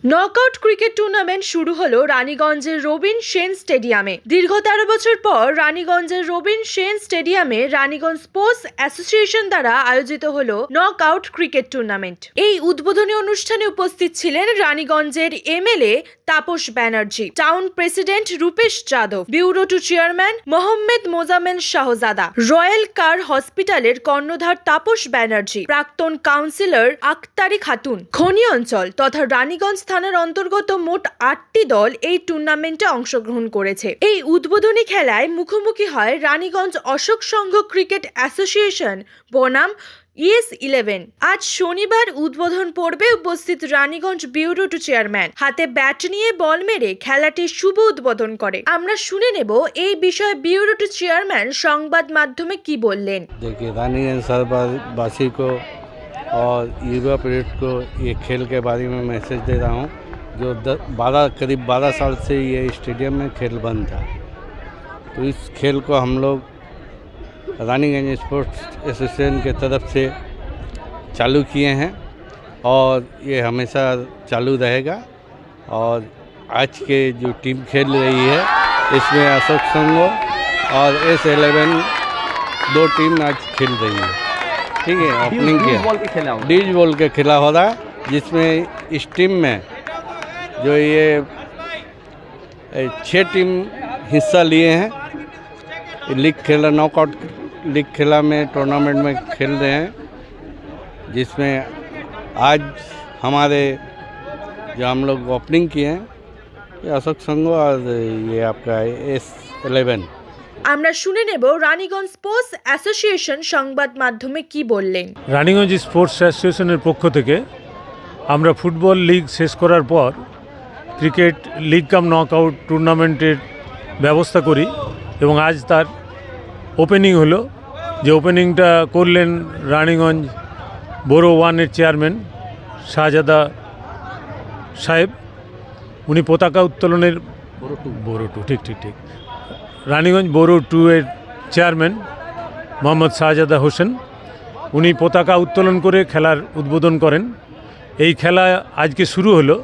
Knockout cricket tournament শুরু হলো রানীগঞ্জের রবিন সেন স্টেডিয়ামে। দীর্ঘ 13 বছর পর রানীগঞ্জের রবিন সেন স্টেডিয়ামে রানীগঞ্জ স্পোর্টস অ্যাসোসিয়েশন দ্বারা আয়োজিত হলো নকআউট ক্রিকেট টুর্নামেন্ট। এই উদ্বোধনী অনুষ্ঠানে উপস্থিত ছিলেন রানীগঞ্জের MLA Tapas Banerjee, town president Rupesh Yadav, borough two chairman Mohammad Mozammel Shahzada, royal care হসপিটালের কর্ণধার তাপস ব্যানার্জি, প্রাক্তন কাউন্সিলর আক্তারি খাতুন। খনি অঞ্চল তথা রানীগঞ্জ থানার অন্তর্গত মোট 8টি দল এই টুর্নামেন্টে অংশগ্রহণ করেছে। এই উদ্বোধনী খেলায় মুখোমুখি হয় রানীগঞ্জ অশোক সংঘ ক্রিকেট অ্যাসোসিয়েশন বনাম ES11। আজ শনিবার উদ্বোধন পর্বে উপস্থিত রানীগঞ্জ ব্যুরো টু চেয়ারম্যান হাতে ব্যাট নিয়ে বল মেরে খেলাটির শুভ উদ্বোধন করে। আমরা শুনে নেব এই বিষয়ে ব্যুরো টু চেয়ারম্যান সংবাদ মাধ্যমে কি বললেন। देखिए रानीगंज शहरवासी को और युवा पीढ़ी को ये खेल के बारे में मैसेज दे रहा हूँ। जो करीब 12 साल से ये स्टेडियम में खेल बंद था, तो इस खेल को हम लोग रानीगंज स्पोर्ट्स एसोसिएशन के तरफ से चालू किए हैं और ये हमेशा चालू रहेगा। और आज के जो टीम खेल रही है इसमें अशोक संघ और S11 दो टीम आज खेल रही है। ठीक है, ओपनिंग किया डीज बॉल के खेला हो रहा है, जिसमें इस टीम में जो ये 6 टीम हिस्सा लिए हैं। लीग खेला, नॉकआउट लीग खेला में टूर्नामेंट में खेल रहे हैं, जिसमें आज हमारे जो हम लोग ओपनिंग किए हैं ये अशोक संघ और ये आपका S11। আমরা শুনে নেব রানীগঞ্জ স্পোর্টস অ্যাসোসিয়েশন সংবাদ মাধ্যমে কি বললেন। রানীগঞ্জ স্পোর্টস অ্যাসোসিয়েশনের পক্ষ থেকে আমরা ফুটবল লিগ শেষ করার পর ক্রিকেট লিগ কাম নকআউট টুর্নামেন্টের ব্যবস্থা করি এবং আজ তার ওপেনিং হলো। যে ওপেনিংটা করলেন রানীগঞ্জ বোরো 1-এর চেয়ারম্যান শাহজাদা সাহেব। উনি পতাকা উত্তোলনের বোরো 2 ঠিক রানীগঞ্জ বোরো 2-এর চেয়ারম্যান মোহাম্মদ শাহজাদা হোসেন, উনি পতাকা উত্তোলন করে খেলার উদ্বোধন করেন। এই খেলা আজকে শুরু হলো,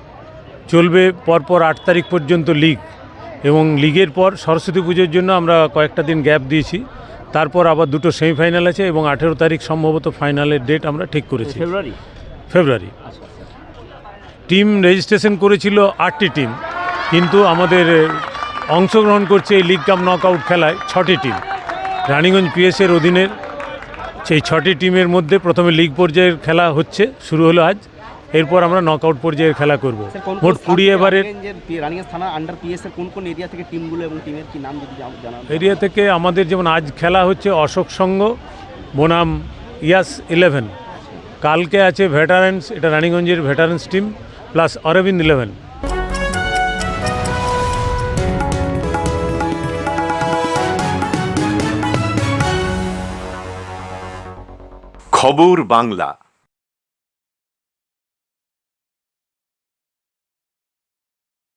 চলবে পরপর 8 তারিখ পর্যন্ত লিগ, এবং লিগের পর সরস্বতী পুজোর জন্য আমরা কয়েকটা দিন গ্যাপ দিয়েছি। তারপর আবার 2টো সেমিফাইনাল আছে এবং 18 তারিখ সম্ভবত ফাইনালের ডেট আমরা ঠিক করেছি, ফেব্রুয়ারি। টিম রেজিস্ট্রেশন করেছিল 8টি টিম, কিন্তু আমাদের অংশগ্রহণ করছে এই লিগ কাম নকআউট খেলায় 6টি টিম। রানীগঞ্জ পিএসের অধীনের সেই 6টি টিমের মধ্যে প্রথমে লিগ পর্যায়ের খেলা হচ্ছে, শুরু হলো আজ। এরপর আমরা নকআউট পর্যায়ের খেলা করব। মোট 20 এবারের রানীগঞ্জ থানা আন্ডার পিএসের কোন এরিয়া থেকে টিমগুলো এবং টিমের কি নাম যদি জানান। এরিয়া থেকে আমাদের যেমন আজ খেলা হচ্ছে অশোক সংঘ বনাম ES11, কালকে আছে ভেটারেন্স, এটা রানীগঞ্জের ভেটারেন্স টিম প্লাস অরবিন্দ 11। খবর বাংলা।